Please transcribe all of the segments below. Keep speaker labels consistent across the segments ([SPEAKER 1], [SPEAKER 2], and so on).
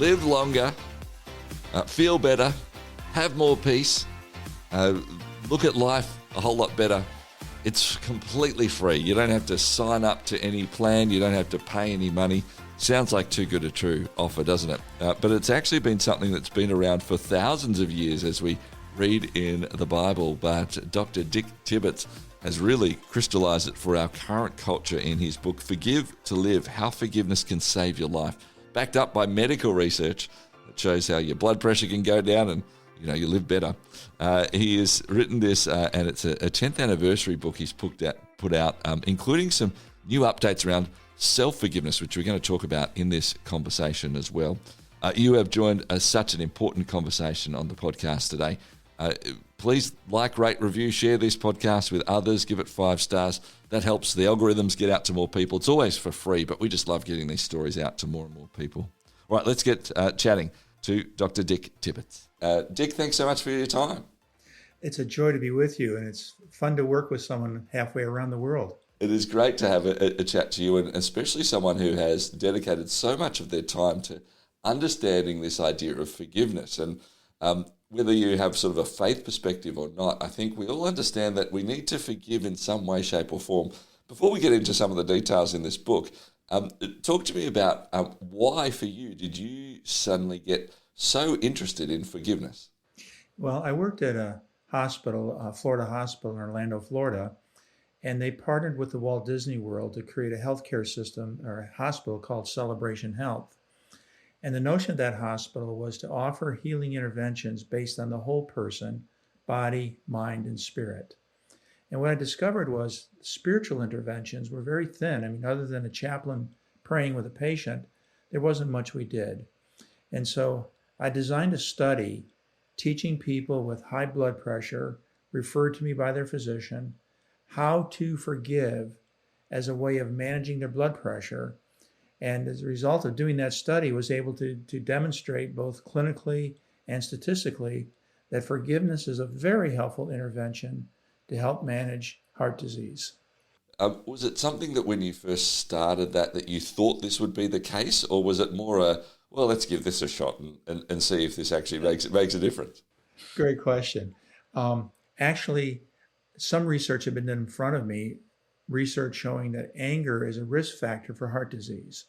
[SPEAKER 1] live longer, feel better, have more peace, look at life a whole lot better. It's completely free. You don't have to sign up to any plan. You don't have to pay any money. Sounds like too good a true offer, doesn't it? But it's actually been something that's been around for thousands of years as we read in the Bible. But Dr. Dick Tibbits has really crystallized it for our current culture in his book, Forgive to Live, How Forgiveness Can Save Your Life, backed up by medical research that shows how your blood pressure can go down and you live better. He has written this, and it's a 10th anniversary book he's put out, including some new updates around self-forgiveness, which we're going to talk about in this conversation as well. You have joined such an important conversation on the podcast today. Please like, rate, review, share this podcast with others, give it 5 stars. That helps the algorithms get out to more people. It's always for free, but we just love getting these stories out to more and more people. All right, let's get chatting to Dr. Dick Tibbits. Dick, thanks so much for your time.
[SPEAKER 2] It's a joy to be with you, and it's fun to work with someone halfway around the world.
[SPEAKER 1] It is great to have a chat to you, and especially someone who has dedicated so much of their time to understanding this idea of forgiveness. And whether you have sort of a faith perspective or not, I think we all understand that we need to forgive in some way, shape or form. Before we get into some of the details in this book, talk to me about why for you did you suddenly get so interested in forgiveness?
[SPEAKER 2] Well, I worked at a hospital, Florida hospital in Orlando, Florida, and they partnered with the Walt Disney World to create a healthcare system or a hospital called Celebration Health. And the notion of that hospital was to offer healing interventions based on the whole person, body, mind, and spirit. And what I discovered was spiritual interventions were very thin. I mean, other than a chaplain praying with a patient, there wasn't much we did. And so I designed a study teaching people with high blood pressure, referred to me by their physician, how to forgive as a way of managing their blood pressure. And as a result of doing that study, was able to demonstrate both clinically and statistically that forgiveness is a very helpful intervention to help manage heart disease.
[SPEAKER 1] Was it something that when you first started that you thought this would be the case, or was it more well, let's give this a shot and see if this actually makes a difference?
[SPEAKER 2] Great question. Actually, some research had been done in front of me, research showing that anger is a risk factor for heart disease.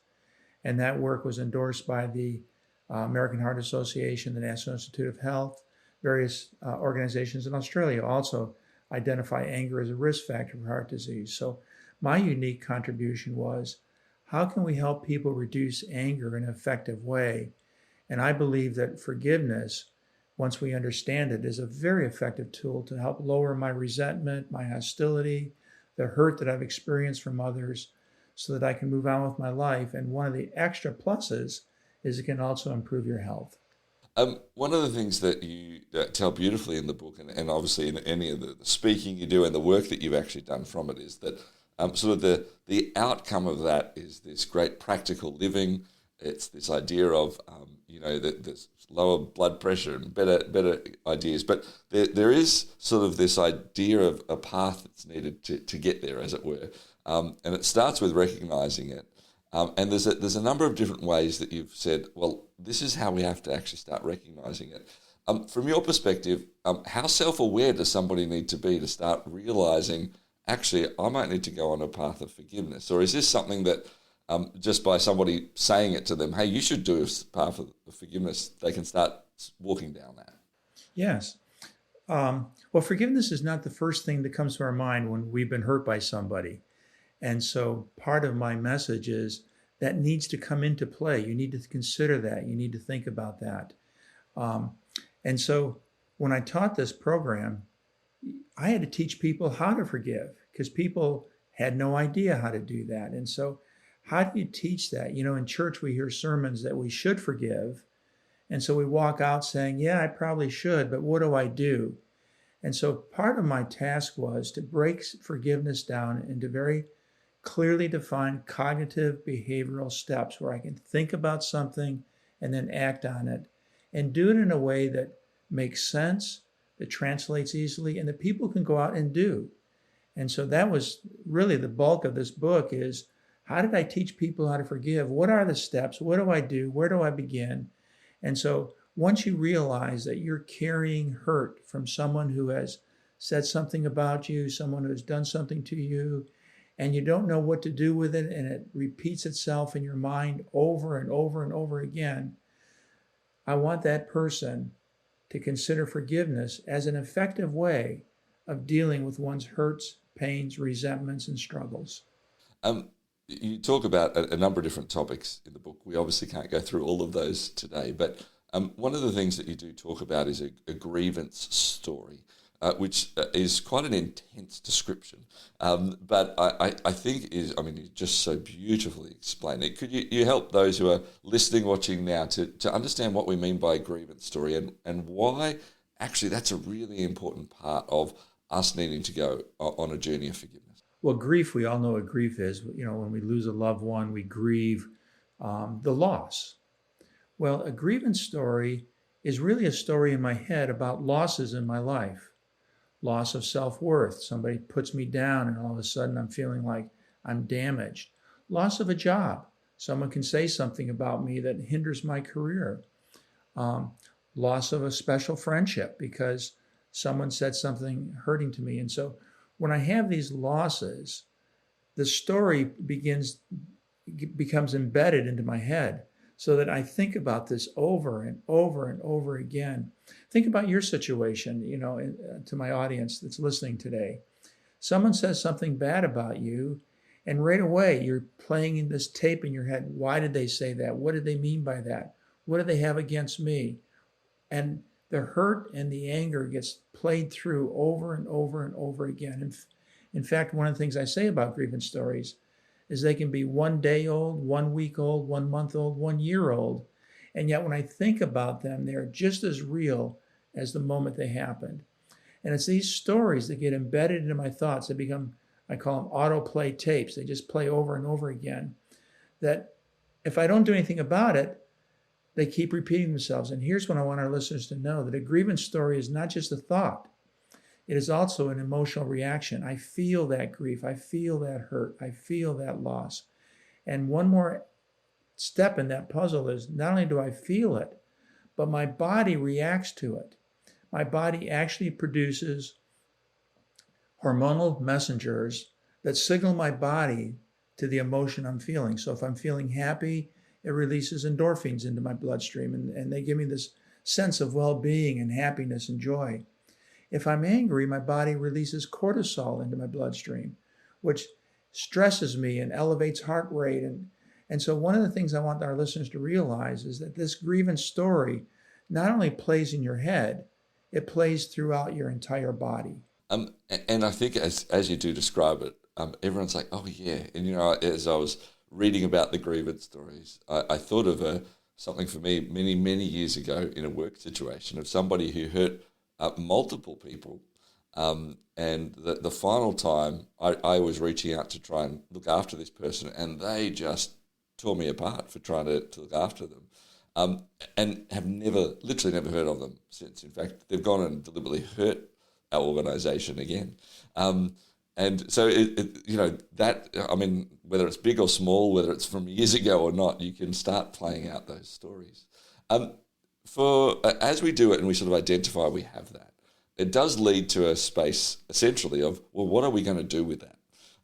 [SPEAKER 2] And that work was endorsed by the American Heart Association, the National Institute of Health, various organizations in Australia also identify anger as a risk factor for heart disease. So my unique contribution was, how can we help people reduce anger in an effective way? And I believe that forgiveness, once we understand it, is a very effective tool to help lower my resentment, my hostility, the hurt that I've experienced from others, so that I can move on with my life. And one of the extra pluses is it can also improve your health.
[SPEAKER 1] One of the things that you tell beautifully in the book, and obviously in any of the speaking you do and the work that you've actually done from it, is that sort of the outcome of that is this great practical living. It's this idea of the lower blood pressure and better ideas, but there is sort of this idea of a path that's needed to get there, as it were, and it starts with recognizing it. And there's a number of different ways that you've said, well, this is how we have to actually start recognizing it. From your perspective, how self-aware does somebody need to be to start realizing, actually, I might need to go on a path of forgiveness? Or is this something that just by somebody saying it to them, hey, you should do a path of forgiveness, they can start walking down that?
[SPEAKER 2] Yes. Well, forgiveness is not the first thing that comes to our mind when we've been hurt by somebody. And so part of my message is that needs to come into play. You need to consider that. You need to think about that. And so when I taught this program, I had to teach people how to forgive because people had no idea how to do that. And so how do you teach that? You know, in church, we hear sermons that we should forgive. And so we walk out saying, yeah, I probably should, but what do I do? And so part of my task was to break forgiveness down into very clearly defined cognitive behavioral steps where I can think about something and then act on it and do it in a way that makes sense, that translates easily, and that people can go out and do. And so that was really the bulk of this book is, how did I teach people how to forgive? What are the steps? What do I do? Where do I begin? And so once you realize that you're carrying hurt from someone who has said something about you, someone who has done something to you, and you don't know what to do with it, and it repeats itself in your mind over and over and over again, I want that person to consider forgiveness as an effective way of dealing with one's hurts, pains, resentments, and struggles.
[SPEAKER 1] Um, you talk about a number of different topics in the book. We obviously can't go through all of those today, but one of the things that you do talk about is a grievance story, which is quite an intense description. But I think you just so beautifully explain it. Could you help those who are listening, watching now to understand what we mean by a grievance story and why actually that's a really important part of us needing to go on a journey of forgiveness?
[SPEAKER 2] Well, grief, we all know what grief is. When we lose a loved one, we grieve the loss. Well, a grievance story is really a story in my head about losses in my life. Loss of self-worth. Somebody puts me down and all of a sudden I'm feeling like I'm damaged. Loss of a job. Someone can say something about me that hinders my career. Loss of a special friendship because someone said something hurting to me. And so when I have these losses, the story becomes embedded into my head so that I think about this over and over and over again. Think about your situation, to my audience that's listening today. Someone says something bad about you, and right away you're playing in this tape in your head. Why did they say that? What did they mean by that? What do they have against me? And the hurt and the anger gets played through over and over and over again. In fact, one of the things I say about grievance stories is they can be 1 day old, 1 week old, 1 month old, 1 year old. And yet when I think about them, they're just as real as the moment they happened. And it's these stories that get embedded into my thoughts. They become, I call them autoplay tapes. They just play over and over again. That if I don't do anything about it, they keep repeating themselves. And here's what I want our listeners to know, that a grievance story is not just a thought. It is also an emotional reaction. I feel that grief. I feel that hurt. I feel that loss. And one more step in that puzzle is not only do I feel it, but my body reacts to it. My body actually produces hormonal messengers that signal my body to the emotion I'm feeling. So if I'm feeling happy, it releases endorphins into my bloodstream, and they give me this sense of well-being and happiness and joy. If I'm angry, my body releases cortisol into my bloodstream, which stresses me and elevates heart rate. And so one of the things I want our listeners to realize is that this grievance story not only plays in your head, it plays throughout your entire body.
[SPEAKER 1] And I think as you do describe it, everyone's like, oh yeah. And as I was reading about the grievance stories, I thought of something for me many, many years ago in a work situation of somebody who hurt multiple people. And the final time I was reaching out to try and look after this person, and they just tore me apart for trying to look after them. And have literally never heard of them since. In fact, they've gone and deliberately hurt our organisation again. And so, whether it's big or small, whether it's from years ago or not, you can start playing out those stories. As we do it and we sort of identify we have that, it does lead to a space essentially of, well, what are we going to do with that?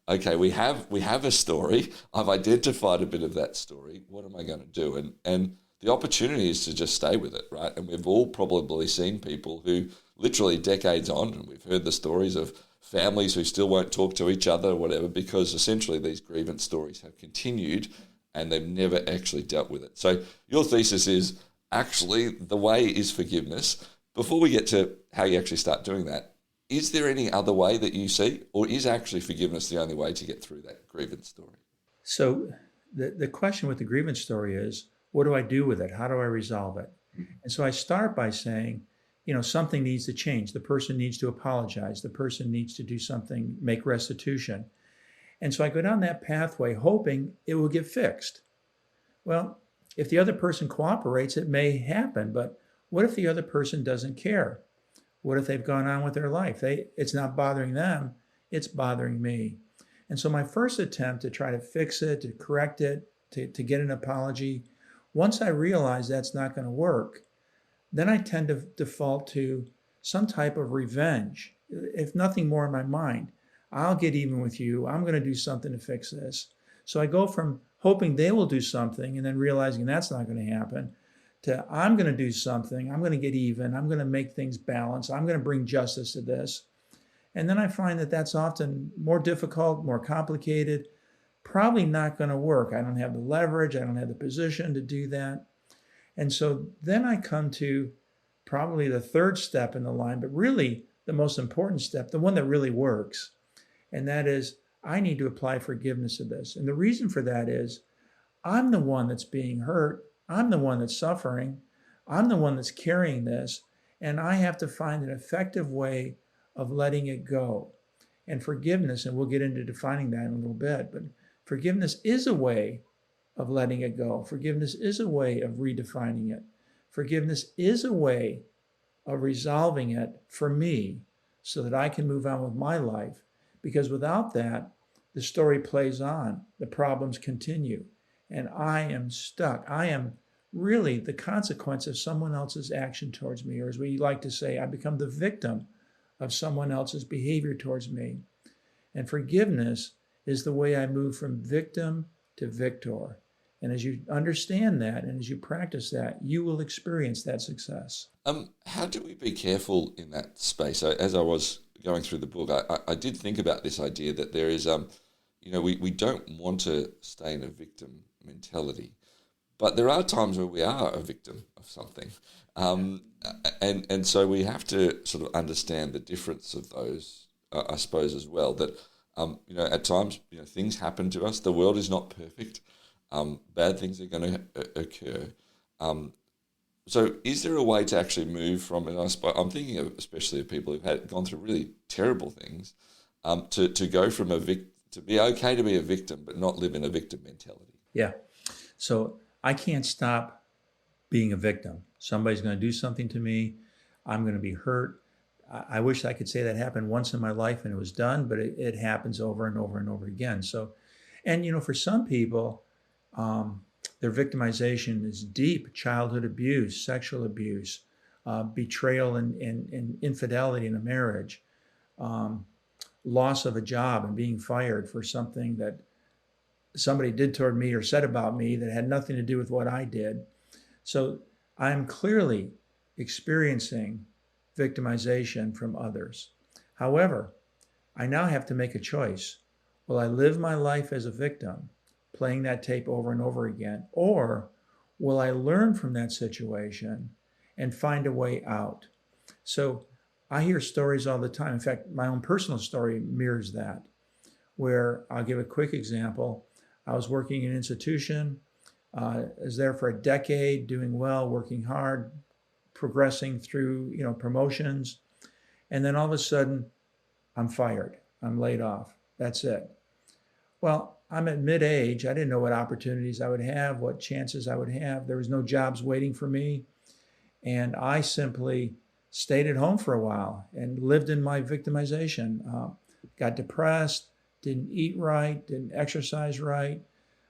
[SPEAKER 1] Okay, we have a story. I've identified a bit of that story. What am I going to do? And the opportunity is to just stay with it, right? And we've all probably seen people who literally decades on, and we've heard the stories of families who still won't talk to each other or whatever, because essentially these grievance stories have continued and they've never actually dealt with it. So your thesis is actually the way is forgiveness. Before we get to how you actually start doing that, is there any other way that you see, or is actually forgiveness the only way to get through that grievance story?
[SPEAKER 2] So the question with the grievance story is, what do I do with it? How do I resolve it? And so I start by saying, something needs to change. The person needs to apologize. The person needs to do something, make restitution. And so I go down that pathway hoping it will get fixed. Well, if the other person cooperates, it may happen, but what if the other person doesn't care? What if they've gone on with their life? It's not bothering them, it's bothering me. And so my first attempt to try to fix it, to correct it, to get an apology Once I realize that's not going to work, then I tend to default to some type of revenge. If nothing more in my mind, I'll get even with you. I'm going to do something to fix this. So I go from hoping they will do something and then realizing that's not going to happen to I'm going to do something. I'm going to get even. I'm going to make things balance. I'm going to bring justice to this. And then I find that that's often more difficult, more complicated, probably not going to work. I don't have the leverage. I don't have the position to do that. And so then I come to probably the third step in the line, but really the most important step, the one that really works. And that is, I need to apply forgiveness to this. And the reason for that is, I'm the one that's being hurt. I'm the one that's suffering. I'm the one that's carrying this. And I have to find an effective way of letting it go. And forgiveness, and we'll get into defining that in a little bit, but forgiveness is a way of letting it go. Forgiveness is a way of redefining it. Forgiveness is a way of resolving it for me so that I can move on with my life. Because without that, the story plays on, the problems continue, and I am stuck. I am really the consequence of someone else's action towards me, or as we like to say, I become the victim of someone else's behavior towards me. And forgiveness is the way I move from victim to victor. And as you understand that and as you practice that, you will experience that success.
[SPEAKER 1] How do we be careful in that space? As I was going through the book, I did think about this idea that there is, we don't want to stay in a victim mentality, but there are times where we are a victim of something. And so we have to sort of understand the difference of those, I suppose, as well, that, at times, things happen to us. The world is not perfect. Bad things are going to occur. So is there a way to actually move from, and I'm thinking of especially of people who've gone through really terrible things, to go from to be okay to be a victim, but not live in a victim mentality?
[SPEAKER 2] Yeah. So I can't stop being a victim. Somebody's going to do something to me. I'm going to be hurt. I wish I could say that happened once in my life and it was done, but it happens over and over and over again. So, and for some people, their victimization is deep: childhood abuse, sexual abuse, betrayal and infidelity in a marriage, loss of a job and being fired for something that somebody did toward me or said about me that had nothing to do with what I did. So I'm clearly experiencing victimization from others. However, I now have to make a choice. Will I live my life as a victim, playing that tape over and over again, or will I learn from that situation and find a way out? So I hear stories all the time. In fact, my own personal story mirrors that, where I'll give a quick example. I was working in an institution. I was there for a decade, doing well, working hard, progressing through, promotions. And then all of a sudden, I'm fired. I'm laid off. That's it. Well, I'm at mid-age. I didn't know what opportunities I would have, what chances I would have. There was no jobs waiting for me. And I simply stayed at home for a while and lived in my victimization. Got depressed, didn't eat right, didn't exercise right.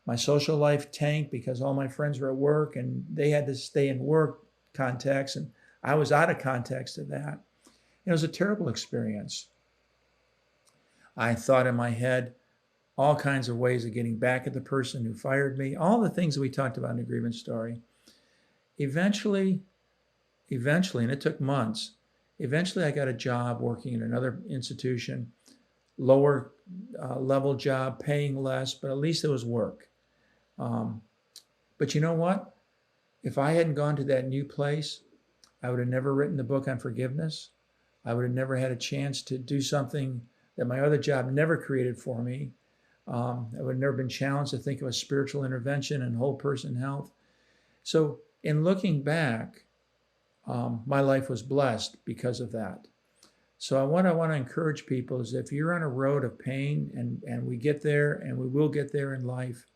[SPEAKER 2] My social life tanked because all my friends were at work and they had to stay in work context, and I was out of context of that. It was a terrible experience. I thought in my head all kinds of ways of getting back at the person who fired me, all the things that we talked about in the grievance story. Eventually, and it took months, eventually I got a job working in another institution, lower level job, paying less, but at least it was work. But you know what? If I hadn't gone to that new place, I would have never written the book on forgiveness. I would have never had a chance to do something that my other job never created for me. I would have never been challenged to think of a spiritual intervention and whole person health. So in looking back, my life was blessed because of that. So what I want to encourage people is if you're on a road of pain, and we get there, and we will get there in life,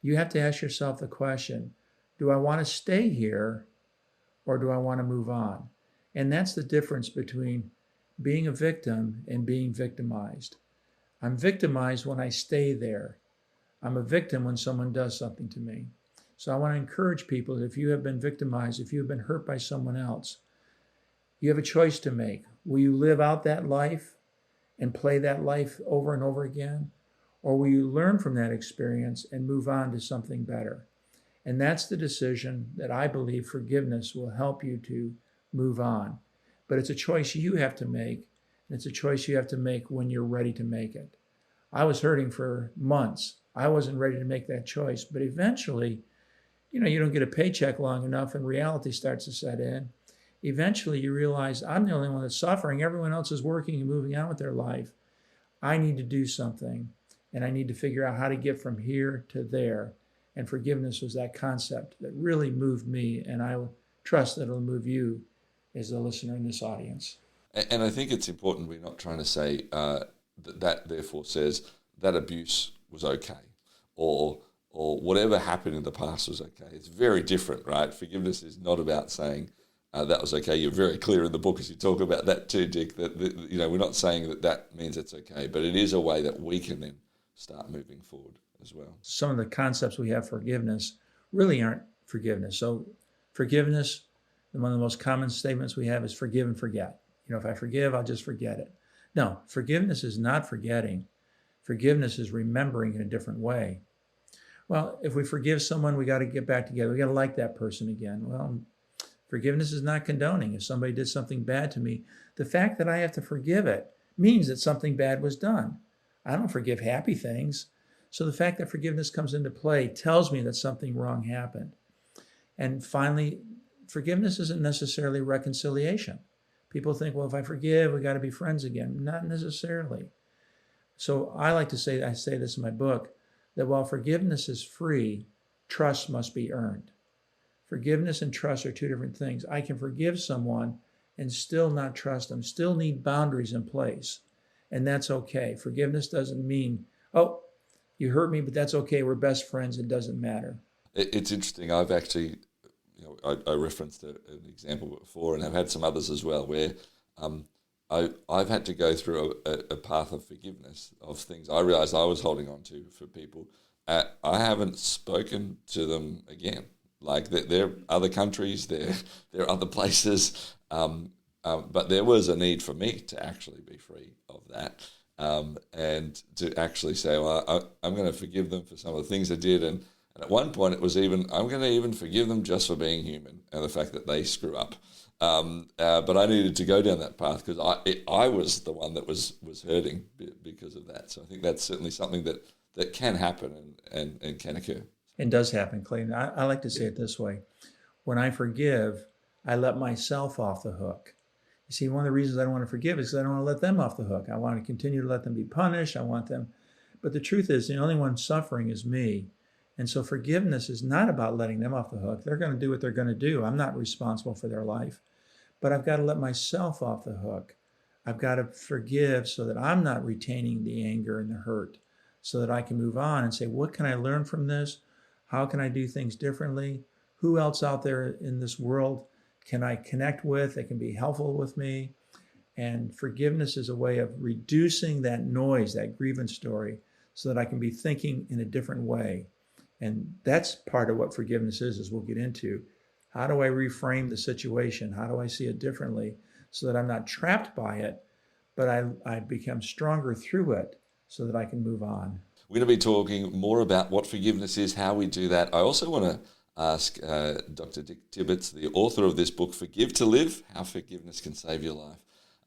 [SPEAKER 2] you have to ask yourself the question, do I want to stay here or do I want to move on? And that's the difference between being a victim and being victimized. I'm victimized when I stay there. I'm a victim when someone does something to me. So I want to encourage people that if you have been victimized, if you have been hurt by someone else, you have a choice to make. Will you live out that life and play that life over and over again? Or will you learn from that experience and move on to something better? And that's the decision that I believe forgiveness will help you to move on. But it's a choice you have to make, and it's a choice you have to make when you're ready to make it. I was hurting for months. I wasn't ready to make that choice, but eventually, you don't get a paycheck long enough and reality starts to set in. Eventually you realize I'm the only one that's suffering. Everyone else is working and moving on with their life. I need to do something, and I need to figure out how to get from here to there. And forgiveness was that concept that really moved me, and I trust that it'll move you as a listener in this audience.
[SPEAKER 1] And I think it's important we're not trying to say that therefore says that abuse was okay, or whatever happened in the past was okay. It's very different, right? Forgiveness is not about saying that was okay. You're very clear in the book as you talk about that too, Dick, that we're not saying that means it's okay, but it is a way that we can then start moving forward as well. Some
[SPEAKER 2] of the concepts we have for forgiveness really aren't forgiveness. So forgiveness, one of the most common statements we have is forgive and forget. If I forgive, I'll just forget it. No, forgiveness is not forgetting. Forgiveness is remembering in a different way. Well, if we forgive someone, we got to get back together. We got to like that person again. Well, forgiveness is not condoning. If somebody did something bad to me, the fact that I have to forgive it means that something bad was done. I don't forgive happy things. So the fact that forgiveness comes into play tells me that something wrong happened. And finally, forgiveness isn't necessarily reconciliation. People think, well, if I forgive, we got to be friends again. Not necessarily. So I like to say, I say this in my book, that while forgiveness is free, trust must be earned. Forgiveness and trust are two different things. I can forgive someone and still not trust them, still need boundaries in place. And that's okay. Forgiveness doesn't mean, oh, you hurt me, but that's okay. We're best friends. It doesn't matter.
[SPEAKER 1] It's interesting. I've actually, I referenced an example before, and I've had some others as well, where I've had to go through a path of forgiveness of things I realized I was holding on to for people. I haven't spoken to them again. Like they're other countries, they're other places, but there was a need for me to actually be free of that, and to actually say, well, I'm going to forgive them for some of the things they did, and at one point it was even, I'm going to even forgive them just for being human and the fact that they screw up. But I needed to go down that path because I was the one that was hurting because of that. So I think that's certainly something that can happen and can occur.
[SPEAKER 2] It does happen, Clayton. I like to say it this way. When I forgive, I let myself off the hook. You see, one of the reasons I don't want to forgive is because I don't want to let them off the hook. I want to continue to let them be punished. I want them. But the truth is, the only one suffering is me. And so forgiveness is not about letting them off the hook. They're going to do what they're going to do. I'm not responsible for their life. But I've got to let myself off the hook. I've got to forgive so that I'm not retaining the anger and the hurt, so that I can move on and say, what can I learn from this? How can I do things differently? Who else out there in this world can I connect with that can be helpful with me? And forgiveness is a way of reducing that noise, that grievance story, so that I can be thinking in a different way. And that's part of what forgiveness is we'll get into. How do I reframe the situation? How do I see it differently so that I'm not trapped by it, but I become stronger through it so that I can move on?
[SPEAKER 1] We're going to be talking more about what forgiveness is, how we do that. I also want to ask Dr. Dick Tibbits, the author of this book, Forgive to Live, How Forgiveness Can Save Your Life,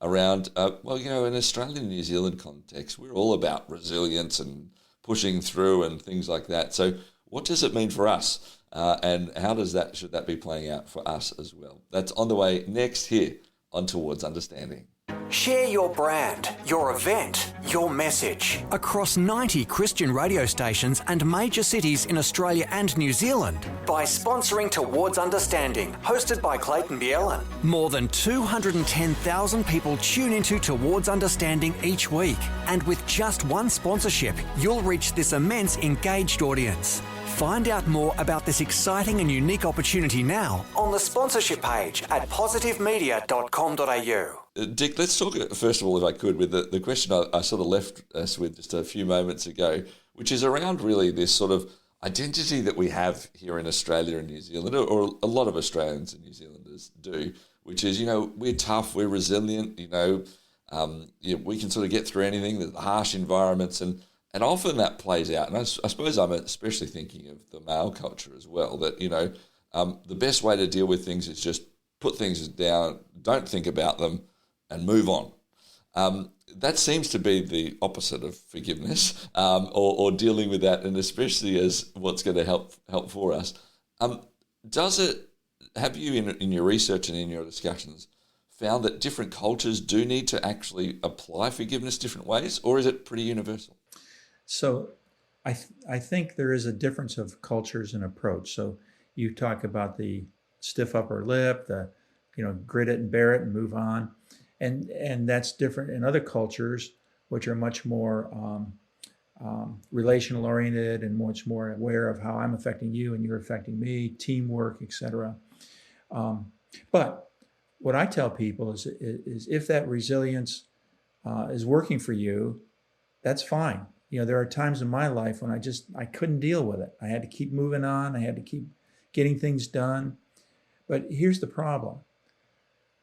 [SPEAKER 1] around, in Australian and New Zealand context, we're all about resilience and pushing through and things like that. So what does it mean for us? And how should that be playing out for us as well? That's on the way next here on Towards Understanding.
[SPEAKER 3] Share your brand, your event, your message across 90 Christian radio stations and major cities in Australia and New Zealand by sponsoring Towards Understanding, hosted by Clayton Bielen. More than 210,000 people tune into Towards Understanding each week, and with just one sponsorship, you'll reach this immense engaged audience. Find out more about this exciting and unique opportunity now on the sponsorship page at positivemedia.com.au.
[SPEAKER 1] Dick, let's talk, first of all, if I could, with the question I sort of left us with just a few moments ago, which is around really this sort of identity that we have here in Australia and New Zealand, or a lot of Australians and New Zealanders do, which is, we're tough, we're resilient, we can sort of get through anything, the harsh environments, and often that plays out. And I suppose I'm especially thinking of the male culture as well, that, the best way to deal with things is just put things down, don't think about them, and move on. That seems to be the opposite of forgiveness, or dealing with that, and especially as what's going to help for us. Have you, in your research and in your discussions, found that different cultures do need to actually apply forgiveness different ways, or is it pretty universal?
[SPEAKER 2] So I think there is a difference of cultures and approach. So you talk about the stiff upper lip, the grit it and bear it and move on. And that's different in other cultures, which are much more relational oriented and much more aware of how I'm affecting you and you're affecting me, teamwork, etc. But what I tell people is if that resilience is working for you, that's fine. There are times in my life when I couldn't deal with it. I had to keep moving on. I had to keep getting things done. But here's the problem.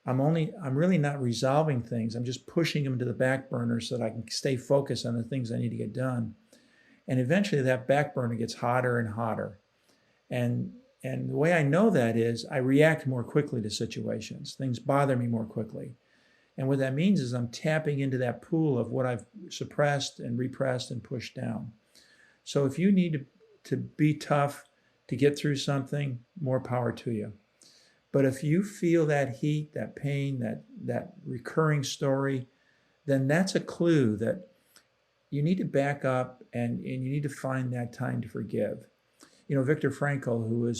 [SPEAKER 2] I'm really not resolving things. I'm just pushing them to the back burner so that I can stay focused on the things I need to get done. And eventually that back burner gets hotter and hotter. And the way I know that is I react more quickly to situations. Things bother me more quickly. And what that means is I'm tapping into that pool of what I've suppressed and repressed and pushed down. So if you need to be tough to get through something, more power to you. But if you feel that heat, that pain, that recurring story, then that's a clue that you need to back up and you need to find that time to forgive. Viktor Frankl, who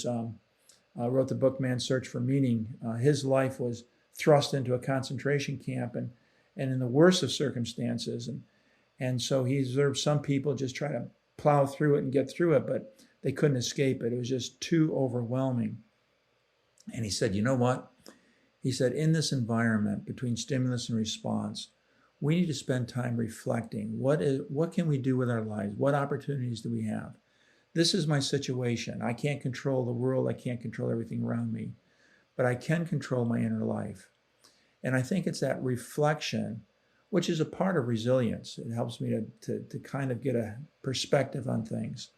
[SPEAKER 2] wrote the book Man's Search for Meaning, his life was thrust into a concentration camp and in the worst of circumstances. And so he observed some people just try to plow through it and get through it, but they couldn't escape it. It was just too overwhelming. And he said, you know what? He said, in this environment between stimulus and response, we need to spend time reflecting. What can we do with our lives? What opportunities do we have? This is my situation. I can't control the world. I can't control everything around me, but I can control my inner life. And I think it's that reflection, which is a part of resilience. It helps me to kind of get a perspective on things.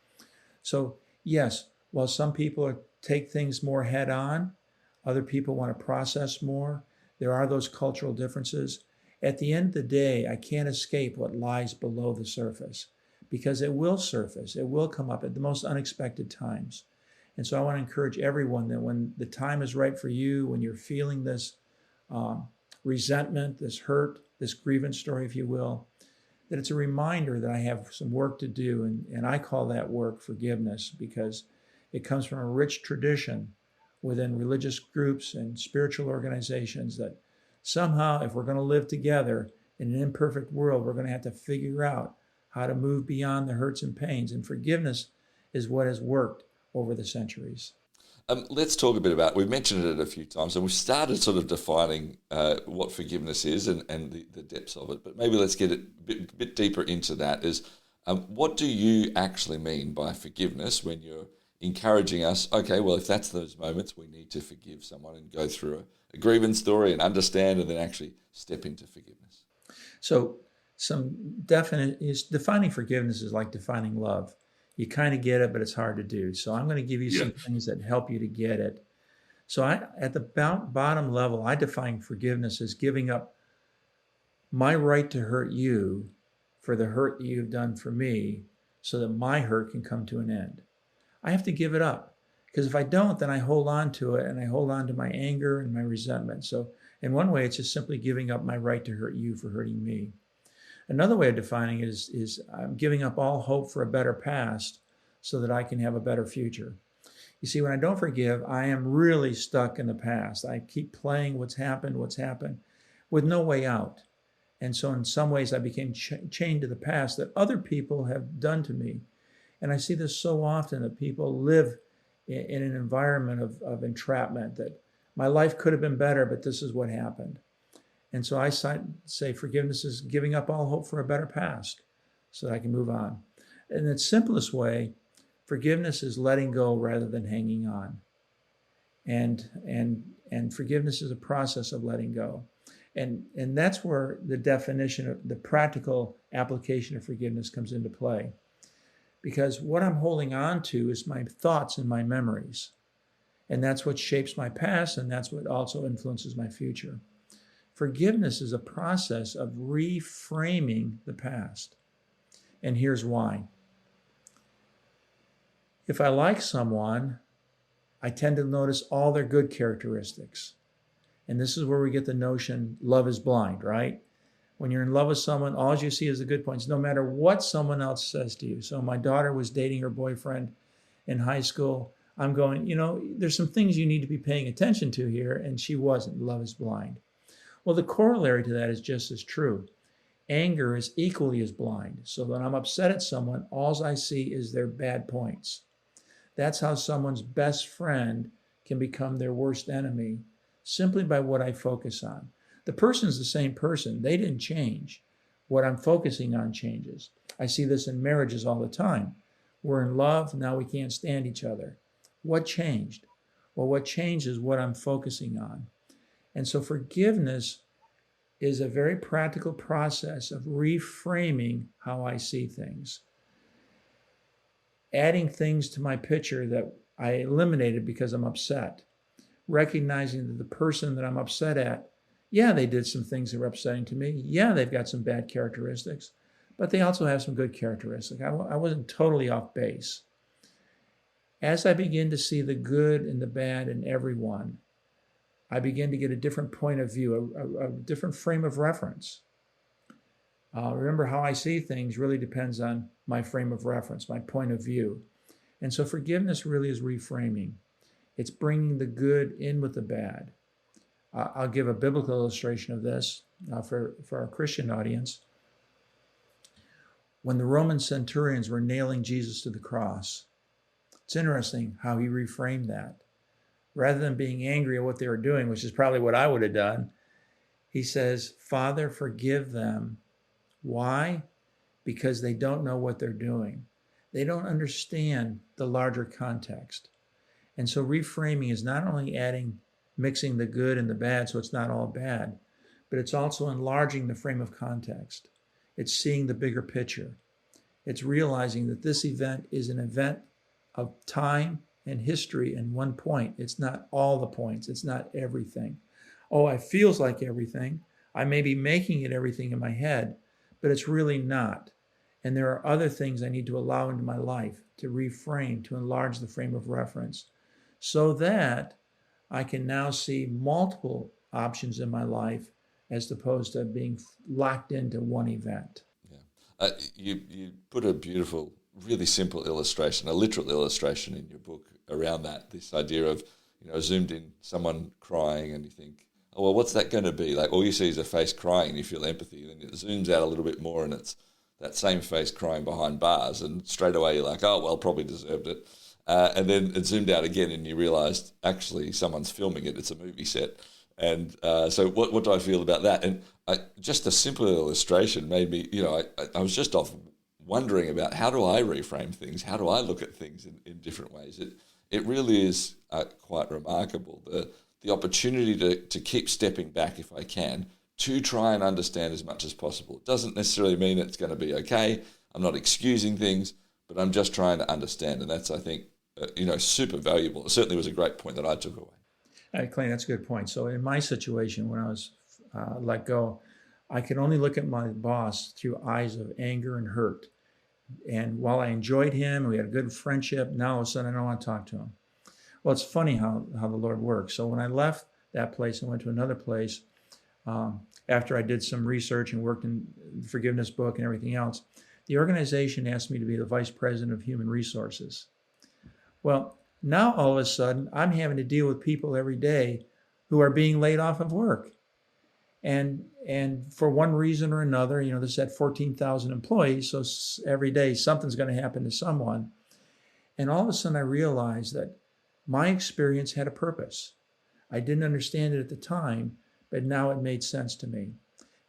[SPEAKER 2] So yes, while some people take things more head on, other people want to process more. There are those cultural differences. At the end of the day, I can't escape what lies below the surface because it will surface. It will come up at the most unexpected times. And so I want to encourage everyone that when the time is right for you, when you're feeling this resentment, this hurt, this grievance story, if you will, that it's a reminder that I have some work to do. And I call that work forgiveness because it comes from a rich tradition within religious groups and spiritual organizations that somehow, if we're going to live together in an imperfect world, we're going to have to figure out how to move beyond the hurts and pains. And forgiveness is what has worked over the centuries.
[SPEAKER 1] Let's talk a bit about, we've mentioned it a few times, and we've started sort of defining what forgiveness is and the depths of it, but maybe let's get a bit deeper into that. What do you actually mean by forgiveness when you're encouraging us, okay, well, if that's those moments, we need to forgive someone and go through a grievance story and understand and then actually step into forgiveness? So
[SPEAKER 2] defining forgiveness is like defining love. You kind of get it, but it's hard to do. So I'm going to give you some things that help you to get it. So at the bottom level, I define forgiveness as giving up my right to hurt you for the hurt you've done for me so that my hurt can come to an end. I have to give it up because if I don't, then I hold on to it and I hold on to my anger and my resentment. So in one way, it's just simply giving up my right to hurt you for hurting me. Another way of defining it is I'm giving up all hope for a better past so that I can have a better future. You see, when I don't forgive, I am really stuck in the past. I keep playing what's happened with no way out. And so in some ways, I became chained to the past that other people have done to me. And I see this so often that people live in an environment of entrapment that my life could have been better, but this is what happened. And so I say forgiveness is giving up all hope for a better past so that I can move on. In the simplest way, Forgiveness is letting go rather than hanging on. And forgiveness is a process of letting go. And that's where the definition of the practical application of forgiveness comes into play. Because what I'm holding on to is my thoughts and my memories. And that's what shapes my past, and that's what also influences my future. Forgiveness is a process of reframing the past. And here's why. If I like someone, I tend to notice all their good characteristics. And this is where we get the notion love is blind, right? When you're in love with someone, all you see is the good points, no matter what someone else says to you. So my daughter was dating her boyfriend in high school. I'm going, there's some things you need to be paying attention to here, and she wasn't. Love is blind. Well, the corollary to that is just as true. Anger is equally as blind. So when I'm upset at someone, all I see is their bad points. That's how someone's best friend can become their worst enemy, simply by what I focus on. The person's the same person. They didn't change. What I'm focusing on changes. I see this in marriages all the time. We're in love, now we can't stand each other. What changed? Well, what changed is what I'm focusing on. And so forgiveness is a very practical process of reframing how I see things. Adding things to my picture that I eliminated because I'm upset. Recognizing that the person that I'm upset at, yeah, they did some things that were upsetting to me. Yeah, they've got some bad characteristics, but they also have some good characteristics. I wasn't totally off base. As I begin to see the good and the bad in everyone, I begin to get a different point of view, a different frame of reference. Remember, how I see things really depends on my frame of reference, my point of view. And so forgiveness really is reframing. It's bringing the good in with the bad. I'll give a biblical illustration of this for our Christian audience. When the Roman centurions were nailing Jesus to the cross, it's interesting how he reframed that. Rather than being angry at what they were doing, which is probably what I would have done, he says, Father, forgive them. Why? Because they don't know what they're doing. They don't understand the larger context. And so reframing is not only mixing the good and the bad so it's not all bad, but it's also enlarging the frame of context. It's seeing the bigger picture. It's realizing that this event is an event of time and history in one point. It's not all the points. It's not everything. Oh, it feels like everything. I may be making it everything in my head, but it's really not. And there are other things I need to allow into my life to reframe, to enlarge the frame of reference, so that I can now see multiple options in my life as opposed to being locked into one event.
[SPEAKER 1] Yeah. You put a beautiful, really simple illustration, a literal illustration in your book around that, this idea of, zoomed in someone crying and you think, oh, well, what's that going to be? Like all you see is a face crying and you feel empathy. Then it zooms out a little bit more and it's that same face crying behind bars, and straight away you're like, oh, well, probably deserved it. And then it zoomed out again and you realised actually someone's filming it. It's a movie set. And so what do I feel about that? And just a simple illustration made me, I was just off wondering about how do I reframe things? How do I look at things in different ways? It really is quite remarkable. The opportunity to keep stepping back if I can, to try and understand as much as possible. It doesn't necessarily mean it's going to be okay. I'm not excusing things, but I'm just trying to understand. And that's, I think, super valuable. It certainly was a great point that I took away.
[SPEAKER 2] Clay, that's a good point. So in my situation, when I was let go, I could only look at my boss through eyes of anger and hurt. And while I enjoyed him, we had a good friendship, now all of a sudden I don't want to talk to him. Well, it's funny how the Lord works. So when I left that place and went to another place, after I did some research and worked in the forgiveness book and everything else, the organization asked me to be the vice president of human resources. Well, now all of a sudden I'm having to deal with people every day who are being laid off of work. And for one reason or another, this had 14,000 employees, so every day something's going to happen to someone. And all of a sudden I realized that my experience had a purpose. I didn't understand it at the time, but now it made sense to me.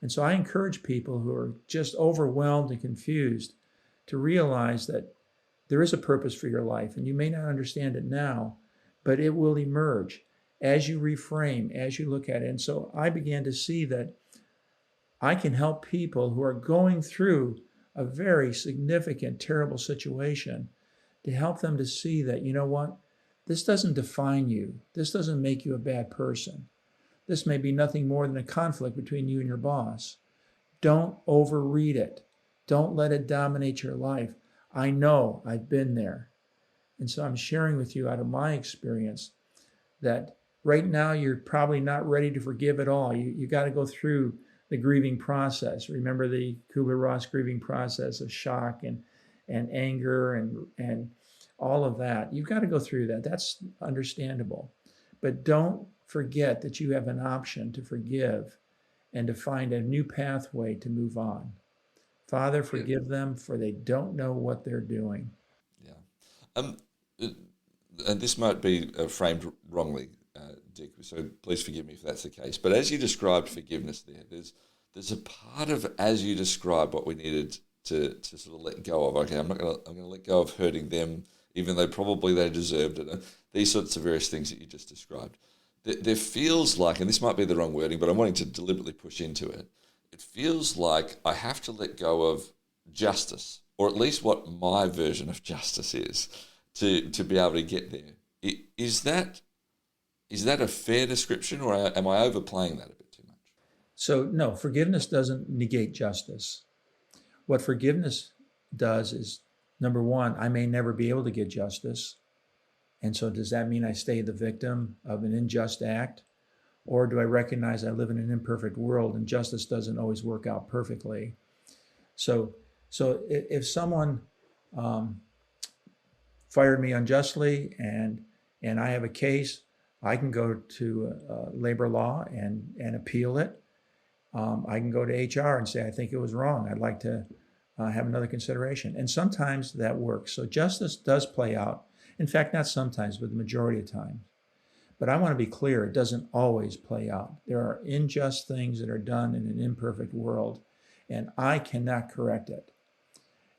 [SPEAKER 2] And so I encourage people who are just overwhelmed and confused to realize that there is a purpose for your life, and you may not understand it now, but it will emerge as you reframe, as you look at it. And so I began to see that I can help people who are going through a very significant, terrible situation, to help them to see that, you know what, this doesn't define you. This doesn't make you a bad person. This may be nothing more than a conflict between you and your boss. Don't overread it. Don't let it dominate your life. I know, I've been there. And so I'm sharing with you out of my experience that right now you're probably not ready to forgive at all. You got to go through the grieving process. Remember the Kubler-Ross grieving process of shock and anger and all of that. You've got to go through that. That's understandable. But don't forget that you have an option to forgive and to find a new pathway to move on. Father, forgive them, for they don't know what they're doing.
[SPEAKER 1] Yeah. And this might be framed wrongly, Dick, so please forgive me if that's the case. But as you described forgiveness there's a part of, as you described, what we needed to sort of let go of. Okay, I'm going to let go of hurting them, even though probably they deserved it. These sorts of various things that you just described. There feels like, and this might be the wrong wording, but I'm wanting to deliberately push into it. It feels like I have to let go of justice, or at least what my version of justice is, to be able to get there. Is that a fair description, or am I overplaying that a bit too much?
[SPEAKER 2] So no, forgiveness doesn't negate justice. What forgiveness does is, number one, I may never be able to get justice. And so does that mean I stay the victim of an unjust act? Or do I recognize I live in an imperfect world and justice doesn't always work out perfectly? So if someone fired me unjustly and I have a case, I can go to labor law and appeal it. I can go to HR and say, I think it was wrong. I'd like to have another consideration. And sometimes that works. So justice does play out. In fact, not sometimes, but the majority of times. But I want to be clear, it doesn't always play out. There are unjust things that are done in an imperfect world, and I cannot correct it.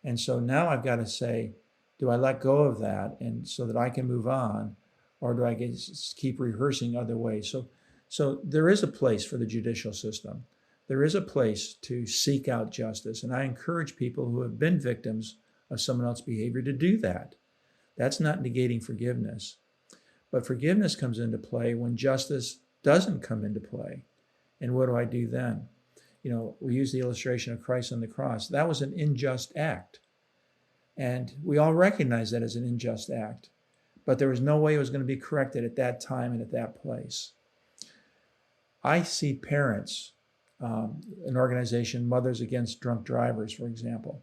[SPEAKER 2] And so now I've got to say, do I let go of that and so that I can move on, or do I keep rehearsing other ways? So there is a place for the judicial system. There is a place to seek out justice, and I encourage people who have been victims of someone else's behavior to do that. That's not negating forgiveness. But forgiveness comes into play when justice doesn't come into play. And what do I do then? You know, we use the illustration of Christ on the cross. That was an unjust act. And we all recognize that as an unjust act. But there was no way it was going to be corrected at that time and at that place. I see parents, an organization, Mothers Against Drunk Drivers, for example.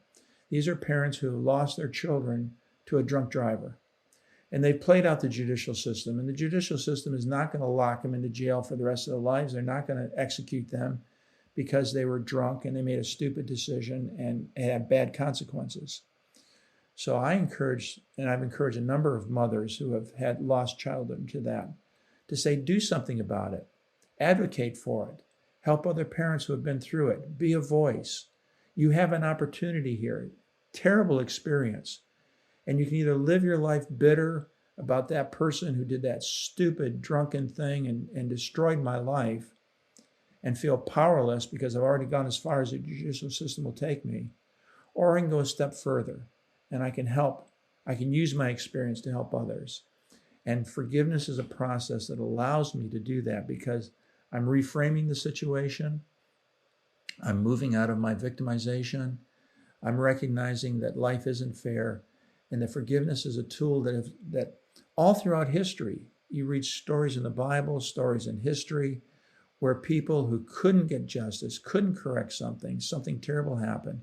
[SPEAKER 2] These are parents who lost their children to a drunk driver. And they've played out the judicial system. And the judicial system is not going to lock them into jail for the rest of their lives. They're not going to execute them because they were drunk and they made a stupid decision and had bad consequences. So I encourage, and I've encouraged a number of mothers who have had lost childhood to that, to say, do something about it. Advocate for it. Help other parents who have been through it. Be a voice. You have an opportunity here. Terrible experience. And you can either live your life bitter about that person who did that stupid, drunken thing and destroyed my life and feel powerless because I've already gone as far as the judicial system will take me, or I can go a step further and I can help. I can use my experience to help others. And forgiveness is a process that allows me to do that because I'm reframing the situation. I'm moving out of my victimization. I'm recognizing that life isn't fair. And that forgiveness is a tool that all throughout history, you read stories in the Bible, stories in history, where people who couldn't get justice, couldn't correct something terrible happened,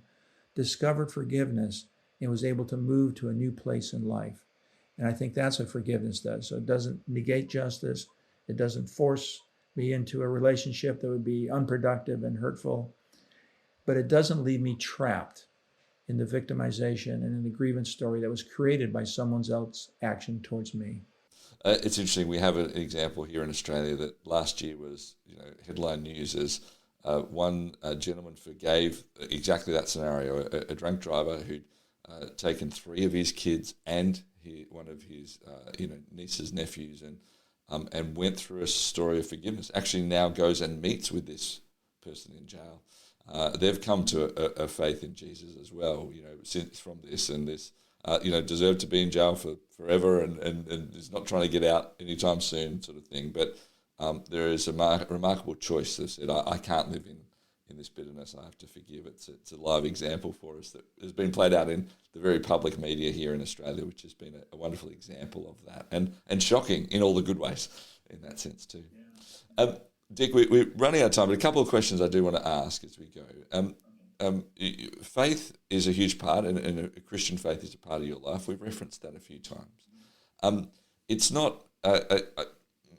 [SPEAKER 2] discovered forgiveness and was able to move to a new place in life. And I think that's what forgiveness does. So it doesn't negate justice. It doesn't force me into a relationship that would be unproductive and hurtful. But it doesn't leave me trapped in the victimization and in the grievance story that was created by someone else's action towards me.
[SPEAKER 1] It's interesting. We have an example here in Australia that last year was, headline news as one gentleman forgave exactly that scenario, a drunk driver who taken 3 of his kids and one of his nieces, nephews, and went through a story of forgiveness. Actually, now goes and meets with this person in jail. They've come to a faith in Jesus as well. Since from this and this, deserve to be in jail for forever and is not trying to get out anytime soon, sort of thing. But there is a remarkable choice that said, I can't live in this bitterness. I have to forgive. It's a live example for us that has been played out in the very public media here in Australia, which has been a wonderful example of that, and shocking in all the good ways in that sense too. Yeah. Dick, we're running out of time, but a couple of questions I do want to ask as we go. Faith is a huge part, and a Christian faith is a part of your life. We've referenced that a few times. It's not.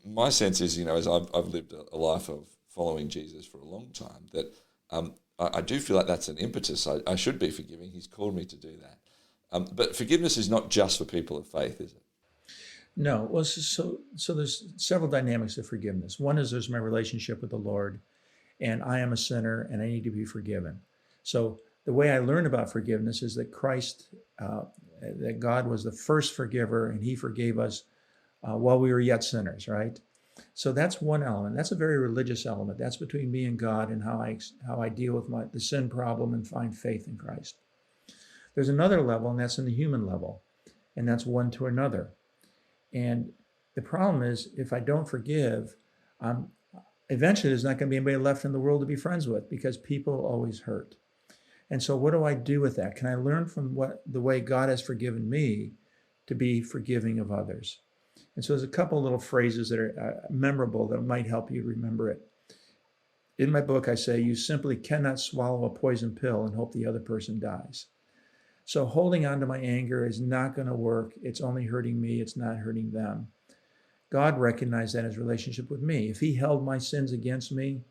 [SPEAKER 1] My sense is, as I've lived a life of following Jesus for a long time, that I do feel like that's an impetus. I should be forgiving. He's called me to do that. But forgiveness is not just for people of faith, is it?
[SPEAKER 2] No. Well, so there's several dynamics of forgiveness. One is there's my relationship with the Lord, and I am a sinner, and I need to be forgiven. So the way I learn about forgiveness is that that God was the first forgiver, and he forgave us while we were yet sinners, right? So that's one element. That's a very religious element. That's between me and God and how I deal with the sin problem and find faith in Christ. There's another level, and that's in the human level, and that's one to another. And the problem is, if I don't forgive, eventually there's not going to be anybody left in the world to be friends with, because people always hurt. And so what do I do with that? Can I learn from the way God has forgiven me to be forgiving of others? And so there's a couple of little phrases that are memorable that might help you remember it. In my book, I say, you simply cannot swallow a poison pill and hope the other person dies. So holding on to my anger is not going to work. It's only hurting me. It's not hurting them. God recognized that in his relationship with me. If he held my sins against me,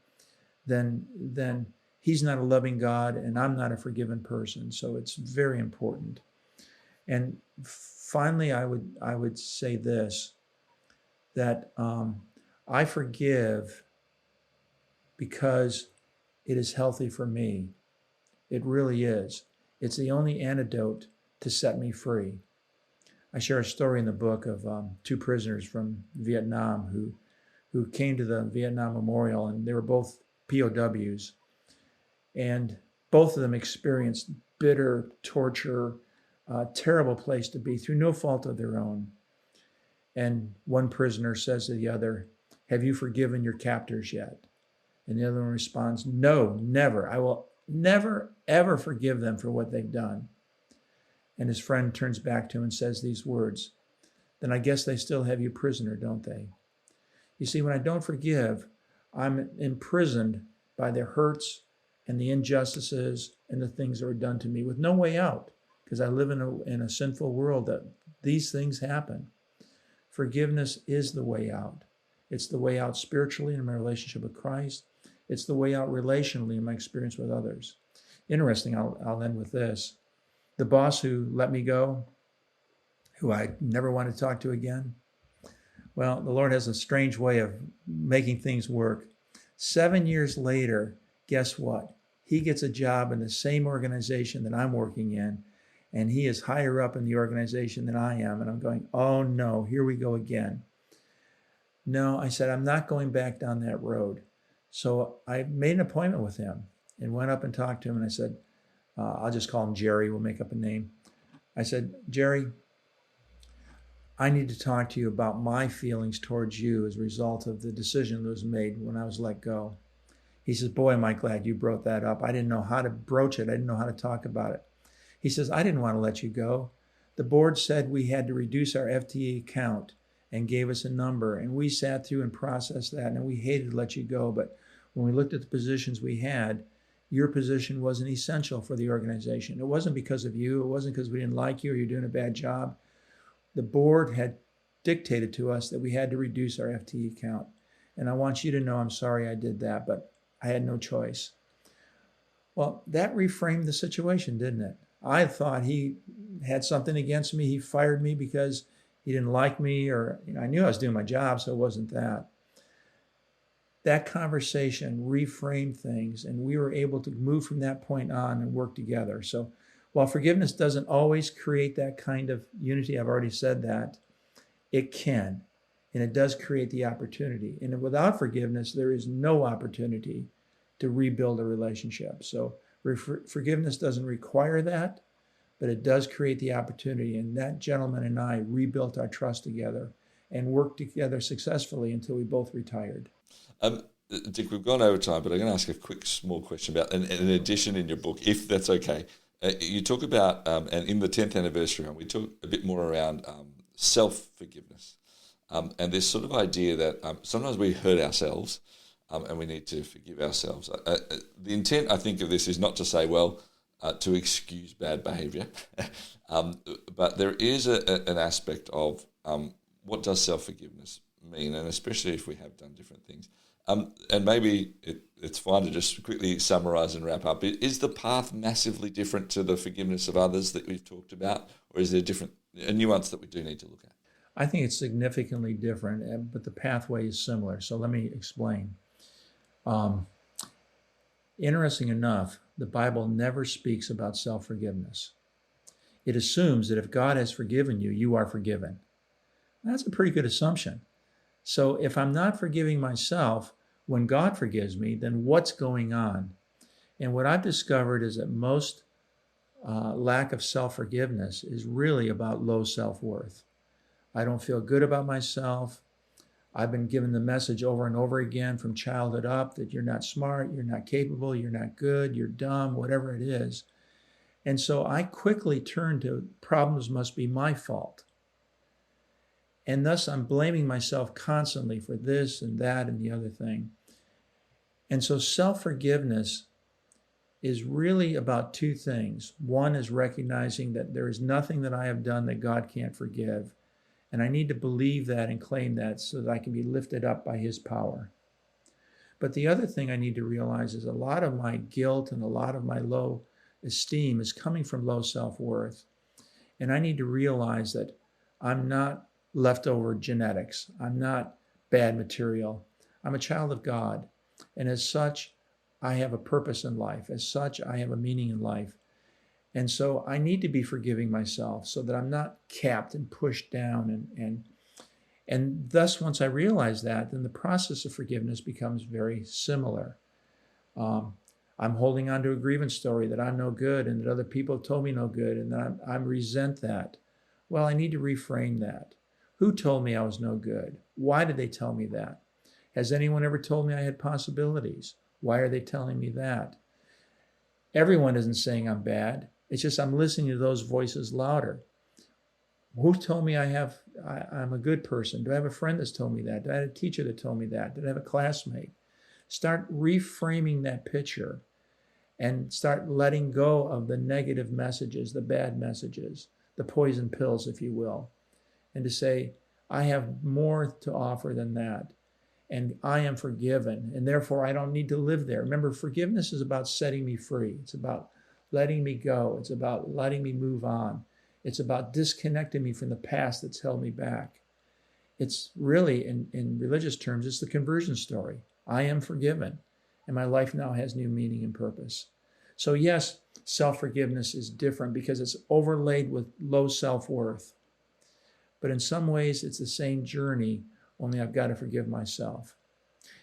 [SPEAKER 2] then he's not a loving God, and I'm not a forgiven person. So it's very important. And finally, I would say this, that I forgive because it is healthy for me. It really is. It's the only antidote to set me free. I share a story in the book of 2 prisoners from Vietnam who came to the Vietnam Memorial, and they were both POWs. And both of them experienced bitter torture, a terrible place to be through no fault of their own. And one prisoner says to the other, "Have you forgiven your captors yet?" And the other one responds, "No, never. I will never, ever forgive them for what they've done." And his friend turns back to him and says these words, "Then I guess they still have you prisoner, don't they?" You see, when I don't forgive, I'm imprisoned by the hurts and the injustices and the things that were done to me with no way out, because I live in a sinful world that these things happen. Forgiveness is the way out. It's the way out spiritually in my relationship with Christ. It's the way out relationally in my experience with others. Interesting, I'll end with this. The boss who let me go, who I never want to talk to again, well, the Lord has a strange way of making things work. 7 years later, guess what? He gets a job in the same organization that I'm working in, and he is higher up in the organization than I am. And I'm going, oh no, here we go again. No, I said, I'm not going back down that road. So I made an appointment with him and went up and talked to him. And I said, I'll just call him Jerry. We'll make up a name. I said, Jerry, I need to talk to you about my feelings towards you as a result of the decision that was made when I was let go. He says, boy, am I glad you brought that up. I didn't know how to broach it. I didn't know how to talk about it. He says, I didn't want to let you go. The board said we had to reduce our FTE count and gave us a number. And we sat through and processed that, and we hated to let you go. But when we looked at the positions we had, your position wasn't essential for the organization. It wasn't because of you. It wasn't because we didn't like you or you're doing a bad job. The board had dictated to us that we had to reduce our FTE count. And I want you to know I'm sorry I did that, but I had no choice. Well, that reframed the situation, didn't it? I thought he had something against me. He fired me because he didn't like me, or I knew I was doing my job, so it wasn't that. That conversation reframed things, and we were able to move from that point on and work together. So While forgiveness doesn't always create that kind of unity, I've already said that, it can. And it does create the opportunity. And without forgiveness, there is no opportunity to rebuild a relationship. So forgiveness doesn't require that, but it does create the opportunity. And that gentleman and I rebuilt our trust together and worked together successfully until we both retired.
[SPEAKER 1] Dick, we've gone over time, but I'm going to ask a quick, small question about an addition in your book, if that's okay. You talk about, and in the 10th anniversary one, we talk a bit more around self-forgiveness. And this sort of idea that sometimes we hurt ourselves and we need to forgive ourselves. The intent, I think, of this is not to say, to excuse bad behaviour, but there is an aspect of what does self-forgiveness mean, and especially if we have done different things. And maybe it's fine to just quickly summarise and wrap up. Is the path massively different to the forgiveness of others that we've talked about, or is there a nuance that we do need to look at?
[SPEAKER 2] I think it's significantly different, but the pathway is similar. So let me explain. Interesting enough, the Bible never speaks about self-forgiveness. It assumes that if God has forgiven you, you are forgiven. That's a pretty good assumption. So if I'm not forgiving myself when God forgives me, then what's going on? And what I've discovered is that most lack of self-forgiveness is really about low self-worth. I don't feel good about myself. I've been given the message over and over again from childhood up that you're not smart, you're not capable, you're not good, you're dumb, whatever it is. And so I quickly turn to problems must be my fault. And thus I'm blaming myself constantly for this and that and the other thing. And so self-forgiveness is really about two things. One is recognizing that there is nothing that I have done that God can't forgive. And I need to believe that and claim that so that I can be lifted up by his power. But the other thing I need to realize is a lot of my guilt and a lot of my low esteem is coming from low self-worth. And I need to realize that I'm not leftover genetics. I'm not bad material. I'm a child of God. And as such, I have a purpose in life. As such, I have a meaning in life. And so I need to be forgiving myself so that I'm not capped and pushed down. And thus, once I realize that, then the process of forgiveness becomes very similar. I'm holding on to a grievance story that I'm no good and that other people have told me no good and that I resent that. Well, I need to reframe that. Who told me I was no good? Why did they tell me that? Has anyone ever told me I had possibilities? Why are they telling me that? Everyone isn't saying I'm bad. It's just I'm listening to those voices louder. Who told me I'm a good person? Do I have a friend that's told me that? Do I have a teacher that told me that? Did I have a classmate? Start reframing that picture and start letting go of the negative messages, the bad messages, the poison pills, if you will, and to say, I have more to offer than that. And I am forgiven, and therefore I don't need to live there. Remember, forgiveness is about setting me free. It's about letting me go. It's about letting me move on. It's about disconnecting me from the past that's held me back. It's really, in religious terms, it's the conversion story. I am forgiven, and my life now has new meaning and purpose. So yes, self-forgiveness is different because it's overlaid with low self-worth. But in some ways, it's the same journey, only I've got to forgive myself.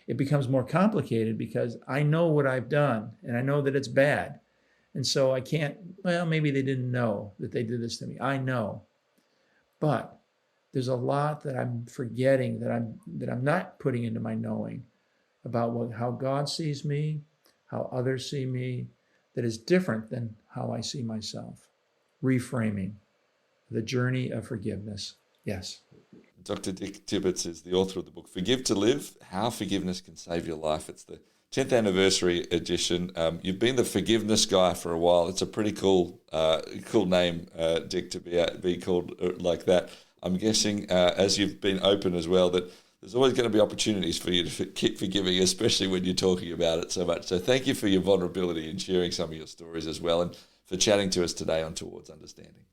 [SPEAKER 2] It becomes more complicated because I know what I've done, and I know that it's bad. And so I can't, maybe they didn't know that they did this to me. I know. But there's a lot that I'm forgetting, that I'm not putting into my knowing about how God sees me, how others see me, that is different than how I see myself. Reframing the journey of forgiveness. Yes.
[SPEAKER 1] Dr. Dick Tibbits is the author of the book Forgive to Live, How Forgiveness Can Save Your Life. It's the 10th anniversary edition. You've been the forgiveness guy for a while. It's a pretty cool name, Dick, to be called like that. I'm guessing, as you've been open as well, that there's always going to be opportunities for you to keep forgiving, especially when you're talking about it so much. So thank you for your vulnerability and sharing some of your stories as well, and for chatting to us today on Towards Understanding.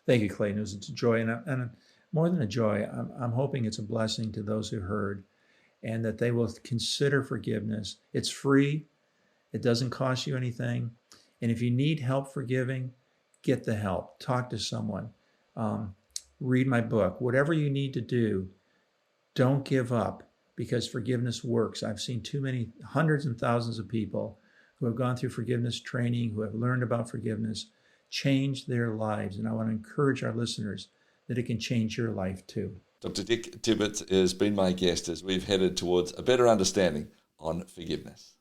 [SPEAKER 2] Thank you, Clayton. It was a joy, and more than a joy, I'm hoping it's a blessing to those who heard, and that they will consider forgiveness. It's free. It doesn't cost you anything. And if you need help forgiving, get the help, talk to someone, read my book, whatever you need to do. Don't give up, because forgiveness works. I've seen too many, hundreds and thousands of people who have gone through forgiveness training, who have learned about forgiveness, change their lives. And I want to encourage our listeners that it can change your life too.
[SPEAKER 1] Dr. Dick Tibbits has been my guest as we've headed towards a better understanding on forgiveness.